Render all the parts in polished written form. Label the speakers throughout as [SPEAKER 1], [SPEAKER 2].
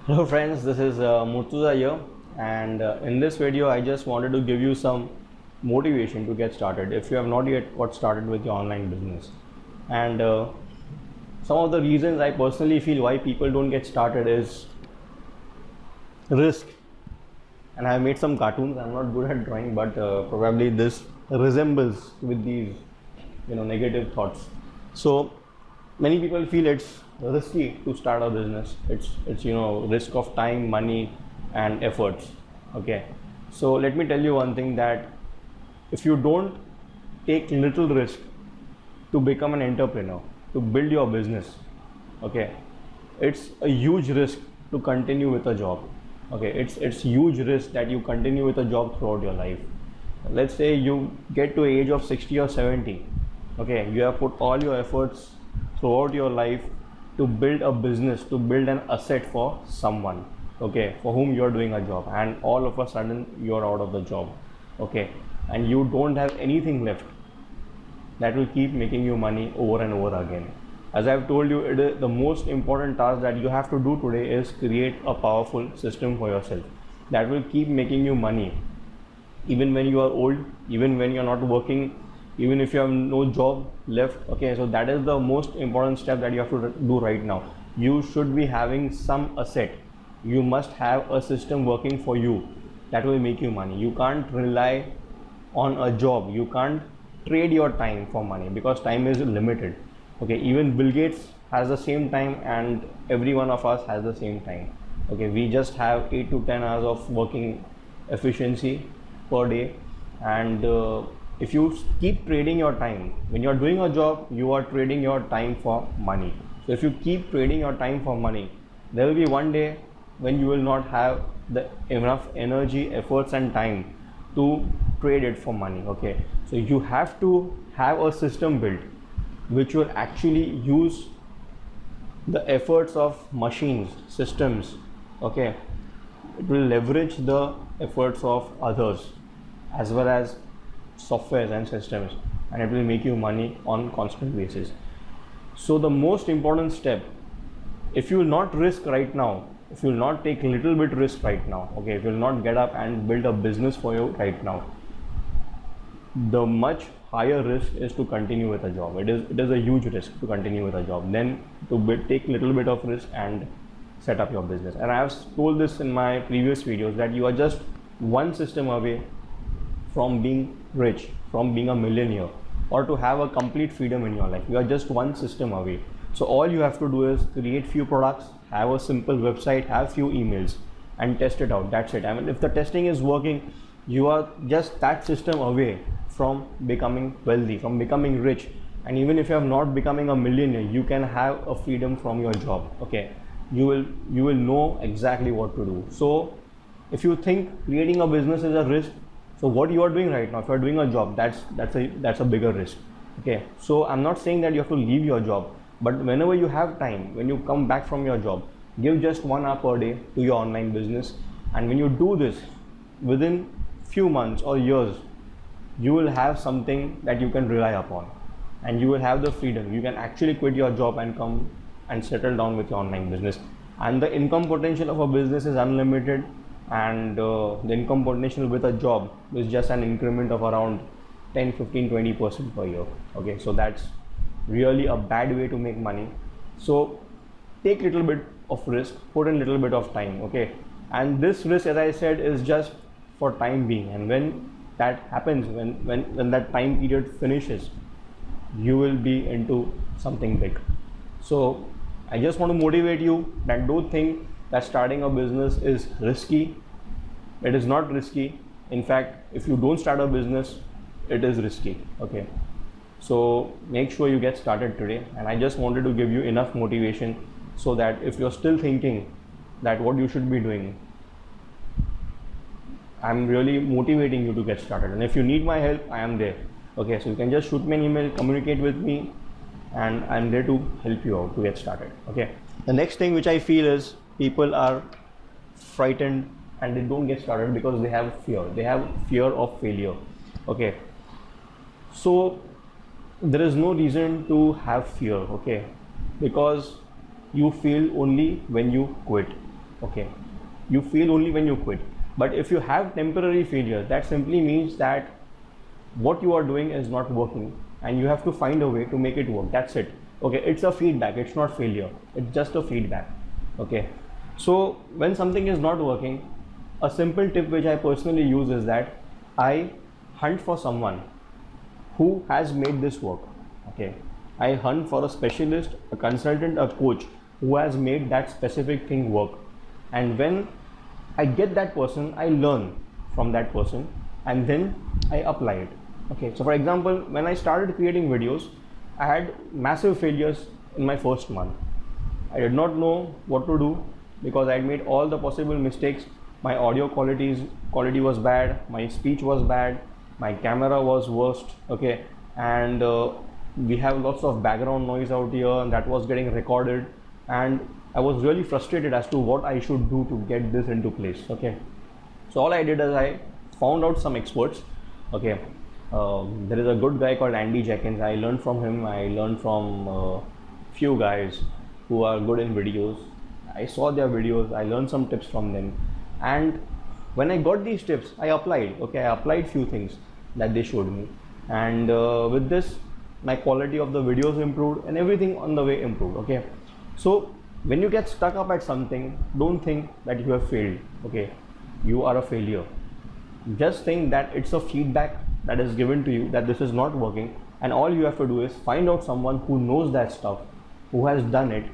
[SPEAKER 1] Hello friends, this is Murtuza here, and in this video I just wanted to give you some motivation to get started if you have not yet got started with your online business. And some of the reasons I personally feel why people don't get started is risk. And I have made some cartoons. I'm not good at drawing, but probably this resembles with these negative thoughts. So many people feel it's risky to start a business. It's risk of time, money, and efforts. Okay, so let me tell you one thing, that if you don't take little risk to become an entrepreneur, to build your business, okay, it's a huge risk to continue with a job. Okay, it's huge risk that you continue with a job throughout your life. Let's say you get to age of 60 or 70. Okay, you have put all your efforts throughout your life to build a business, to build an asset for someone, okay, for whom you are doing a job, and all of a sudden you are out of the job. Okay, and you don't have anything left that will keep making you money over and over again. As I've told you, it is the most important task that you have to do today is create a powerful system for yourself that will keep making you money even when you are old, even when you're not working, even if you have no job left. Okay, so that is the most important step that you have to do right now. You should be having some asset. You must have a system working for you that will make you money. You can't rely on a job. You can't trade your time for money because time is limited. Okay, even Bill Gates has the same time, and every one of us has the same time. Okay, we just have 8 to 10 hours of working efficiency per day. And if you keep trading your time, when you're doing a job, you are trading your time for money. So if you keep trading your time for money, there will be one day when you will not have the enough energy, efforts and time to trade it for money. Okay, so you have to have a system built which will actually use the efforts of machines, systems. Okay, it will leverage the efforts of others as well as softwares and systems, and it will make you money on constant basis. So the most important step, if you will not risk right now, if you will not take little bit risk right now, okay, if you will not get up and build a business for you right now, the much higher risk is to continue with a job. It is a huge risk to continue with a job than to take little bit of risk and set up your business. And I have told this in my previous videos that you are just one system away from being rich, from being a millionaire, or to have a complete freedom in your life. You are just one system away. So all you have to do is create few products, have a simple website, have few emails, and test it out. That's it. I mean, if the testing is working, you are just that system away from becoming wealthy, from becoming rich. And even if you are not becoming a millionaire, you can have a freedom from your job. Okay, you will know exactly what to do. So if you think creating a business is a risk, so what you are doing right now, if you are doing a job, that's a bigger risk. Okay, so I'm not saying that you have to leave your job, but whenever you have time, when you come back from your job, give just 1 hour per day to your online business. And when you do this, within few months or years, you will have something that you can rely upon, and you will have the freedom. You can actually quit your job and come and settle down with your online business. And the income potential of a business is unlimited, and the income potential with a job is just an increment of around 10, 15, 20% per year. Okay, so that's really a bad way to make money. So take little bit of risk, put in little bit of time. Okay, and this risk, as I said, is just for time being, and when that happens, when that time period finishes, you will be into something big. So I just want to motivate you that don't think that starting a business is risky. It is not risky. In fact, if you don't start a business, it is risky. Okay, so make sure you get started today. And I just wanted to give you enough motivation so that if you're still thinking that what you should be doing, I'm really motivating you to get started. And if you need my help, I am there. Okay, so you can just shoot me an email, communicate with me, and I'm there to help you out to get started. Okay, the next thing which I feel is people are frightened and they don't get started because they have fear of failure. Okay, so there is no reason to have fear. Okay, because you fail only when you quit. Okay, you fail only when you quit. But if you have temporary failure, that simply means that what you are doing is not working and you have to find a way to make it work. That's it. Okay, it's a feedback, it's not failure, it's just a feedback. Okay, so when something is not working, a simple tip which I personally use is that I hunt for someone who has made this work. Okay, I hunt for a specialist, a consultant, a coach who has made that specific thing work. And when I get that person, I learn from that person and then I apply it. Okay, so for example, when I started creating videos, I had massive failures in my first month. I did not know what to do because I had made all the possible mistakes. My audio quality was bad, my speech was bad, my camera was worst. Okay, and we have lots of background noise out here and that was getting recorded, and I was really frustrated as to what I should do to get this into place. Okay, so all I did is I found out some experts. Okay, there is a good guy called Andy Jenkins. I learned from him. I learned from few guys who are good in videos. I saw their videos, I learned some tips from them, and when I got these tips, I applied. Okay, I applied few things that they showed me, and with this my quality of the videos improved and everything on the way improved. Okay, so when you get stuck up at something, don't think that you have failed. Okay, you are a failure. Just think that it's a feedback that is given to you that this is not working, and all you have to do is find out someone who knows that stuff, who has done it,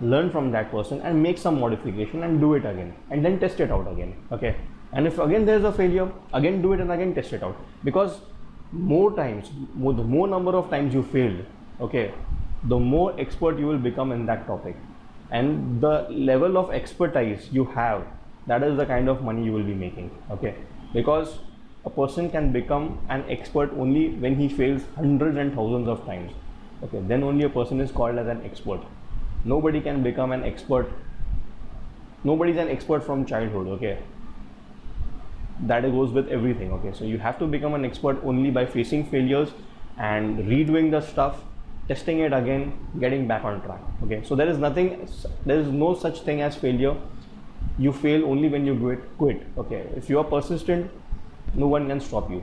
[SPEAKER 1] learn from that person and make some modification and do it again, and then test it out again. Okay, and if again there is a failure, again do it and again test it out, because the more number of times you failed, okay, the more expert you will become in that topic, and the level of expertise you have, that is the kind of money you will be making. Okay, because a person can become an expert only when he fails hundreds and thousands of times. Okay, then only a person is called as an expert. Nobody can become an expert. Nobody is an expert from childhood. Okay, that goes with everything. Okay, so you have to become an expert only by facing failures and redoing the stuff, testing it again, getting back on track. Okay, so there is no such thing as failure. You fail only when you quit. Okay, if you are persistent, no one can stop you.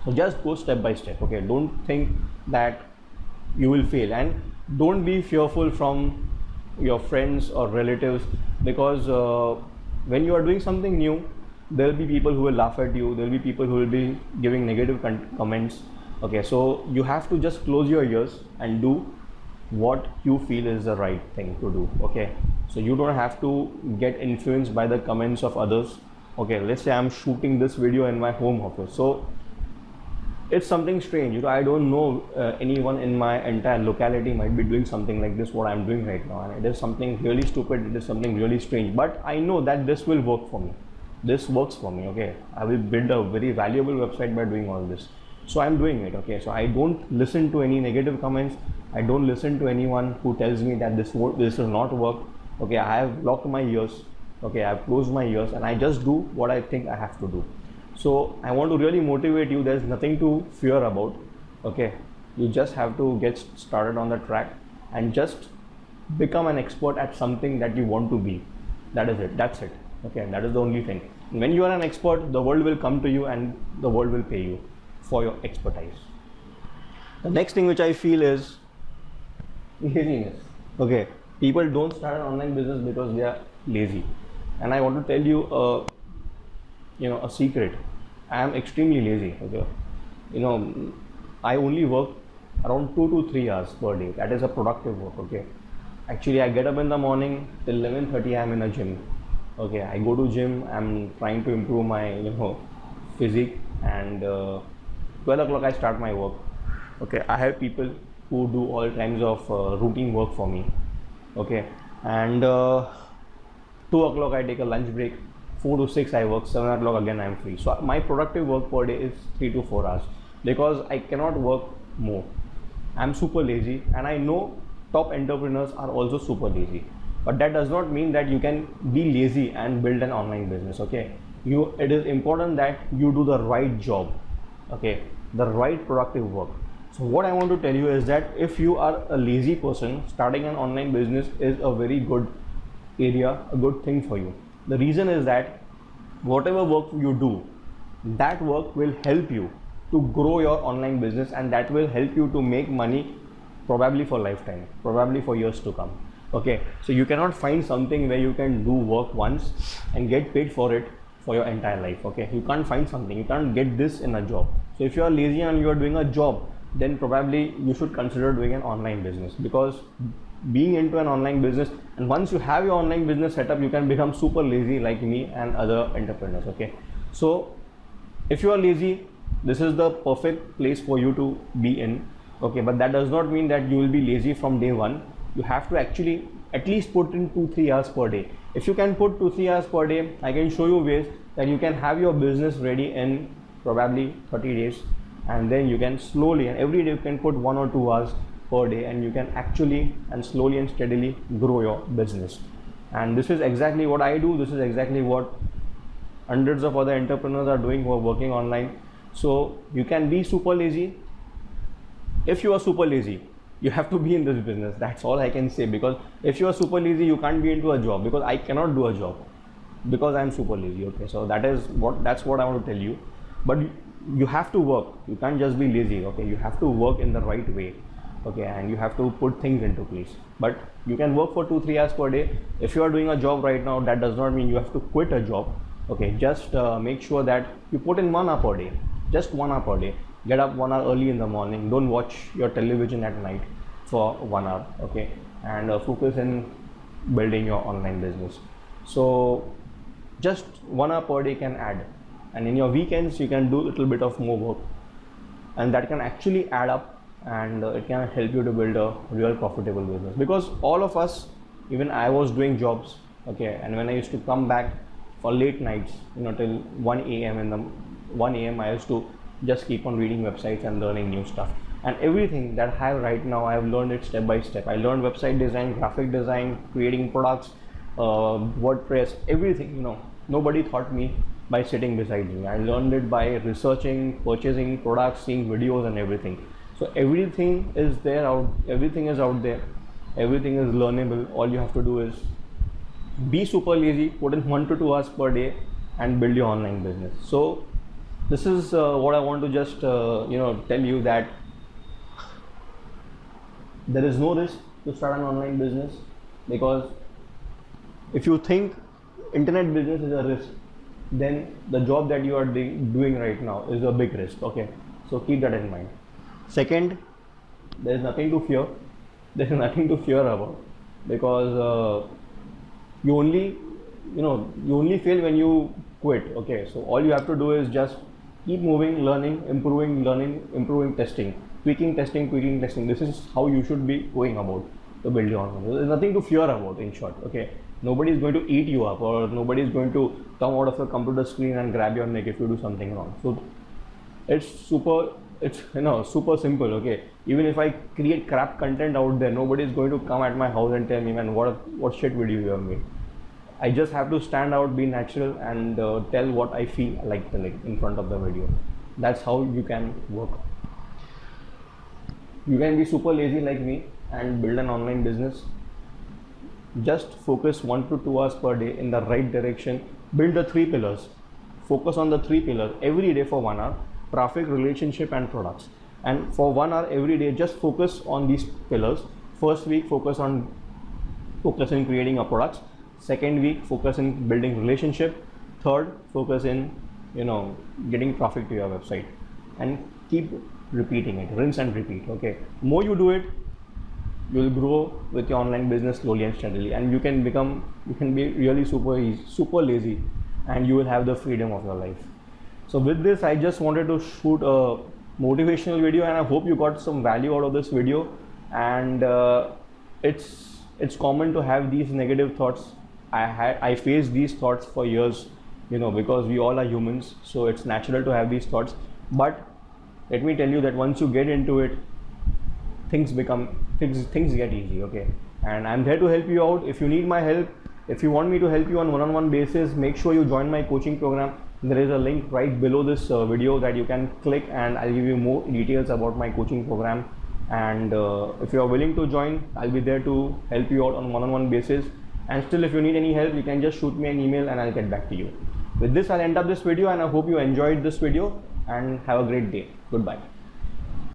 [SPEAKER 1] So just go step by step. Okay, don't think that you will fail, and don't be fearful from your friends or relatives, because when you are doing something new, there will be people who will laugh at you, there will be people who will be giving negative comments. Okay, so you have to just close your ears and do what you feel is the right thing to do. Okay, so you don't have to get influenced by the comments of others. Okay, let's say I'm shooting this video in my home office, so it's something strange. I don't know anyone in my entire locality might be doing something like this what I'm doing right now, and it is something really stupid, it is something really strange, but I know that this will work for me. This works for me. Okay, I will build a very valuable website by doing all this, so I'm doing it. Okay, so I don't listen to any negative comments. I don't listen to anyone who tells me that this will not work. Okay, I have blocked my ears. Okay, I have closed my ears and I just do what I think I have to do. So I want to really motivate you. There's nothing to fear about. Okay, you just have to get started on the track and just become an expert at something that you want to be. That is it. That's it. Okay, that is the only thing. When you are an expert, the world will come to you and the world will pay you for your expertise. The next thing which I feel is laziness. Okay, people don't start an online business because they are lazy, and I want to tell you a secret. I am extremely lazy. Okay, I only work around 2 to 3 hours per day. That is a productive work. Okay, actually I get up in the morning till 11:30. I am in a gym. Okay, I go to gym. I'm trying to improve my physique, and 12 o'clock I start my work. Okay, I have people who do all kinds of routine work for me. Okay, and 2 o'clock I take a lunch break. 4 to 6 I work. 7 o'clock again I am free. So my productive work per day is 3 to 4 hours, because I cannot work more. I'm super lazy, and I know top entrepreneurs are also super lazy, but that does not mean that you can be lazy and build an online business. Okay, it is important that you do the right job. Okay, the right productive work. So what I want to tell you is that if you are a lazy person, starting an online business is a very good area a good thing for you. The reason is that whatever work you do, that work will help you to grow your online business, and that will help you to make money probably for lifetime, probably for years to come. Okay, so you cannot find something where you can do work once and get paid for it for your entire life. Okay, you can't find something, you can't get this in a job. So if you are lazy and you are doing a job, then probably you should consider doing an online business, because being into an online business, and once you have your online business set up, you can become super lazy like me and other entrepreneurs. Okay, so if you are lazy, this is the perfect place for you to be in. Okay, but that does not mean that you will be lazy from day one. You have to actually at least put in 2-3 hours per day. If you can put 2-3 hours per day, I can show you ways that you can have your business ready in probably 30 days, and then you can slowly, and every day you can put 1 or 2 hours per day, and you can actually and slowly and steadily grow your business. And this is exactly what I do. This is exactly what hundreds of other entrepreneurs are doing who are working online. So you can be super lazy. If you are super lazy, you have to be in this business. That's all I can say, because if you are super lazy, you can't be into a job, because I cannot do a job because I am super lazy. Okay, so that's what I want to tell you. But you have to work. You can't just be lazy. Okay, you have to work in the right way. Okay, and you have to put things into place. But you can work for 2-3 hours per day. If you are doing a job right now, that does not mean you have to quit a job. Okay, just make sure that you put in 1 hour per day, just 1 hour per day. Get up 1 hour early in the morning. Don't watch your television at night for 1 hour. Okay, and focus in building your online business. So just 1 hour per day can add, and in your weekends you can do a little bit of more work, and that can actually add up, and it can help you to build a real profitable business. Because all of us, even I was doing jobs. Okay, and when I used to come back for late nights, till 1 a.m. in the 1 a.m. I used to just keep on reading websites and learning new stuff. And everything that I have right now, I have learned it step by step. I learned website design, graphic design, creating products, WordPress, everything. Nobody taught me by sitting beside me. I learned it by researching, purchasing products, seeing videos and everything. So everything is there out. Everything is out there. Everything is learnable. All you have to do is be super lazy, put in 1 to 2 hours per day, and build your online business. So this is what I want to just tell you, that there is no risk to start an online business. Because if you think internet business is a risk, then the job that you are doing right now is a big risk. Okay, so keep that in mind. Second, there is nothing to fear. There is nothing to fear about, because you only fail when you quit. Okay, so all you have to do is just keep moving, learning, improving, testing, tweaking, testing. This is how you should be going about to build your online. There is nothing to fear about, in short. Okay, nobody is going to eat you up, or nobody is going to come out of a computer screen and grab your neck if you do something wrong. So it's super simple. Okay, even if I create crap content out there, nobody is going to come at my house and tell me, man, what shit video you have made. I just have to stand out, be natural, and tell what I feel like in front of the video. That's how you can work. You can be super lazy like me and build an online business. Just focus 1 to 2 hours per day in the right direction. Build the 3 pillars. Focus on the 3 pillars every day for 1 hour: traffic, relationship, and products. And for 1 hour every day, just focus on these pillars. First week, focus in creating your products. Second week, focus in building relationship. Third, focus in getting traffic to your website, and keep repeating it. Rinse and repeat. Okay, more you do it, you will grow with your online business slowly and steadily, and you can be really super lazy, and you will have the freedom of your life. So with this, I just wanted to shoot a motivational video, and I hope you got some value out of this video. And it's common to have these negative thoughts. I faced these thoughts for years, because we all are humans, so it's natural to have these thoughts. But let me tell you that once you get into it, things get easy. Okay, and I'm there to help you out. If you need my help, if you want me to help you on one-on-one basis, make sure you join my coaching program. There is a link right below this video that you can click, and I'll give you more details about my coaching program. And if you are willing to join, I'll be there to help you out on one-on-one basis. And still, if you need any help, you can just shoot me an email and I'll get back to you. With this, I'll end up this video, and I hope you enjoyed this video and have a great day. Goodbye.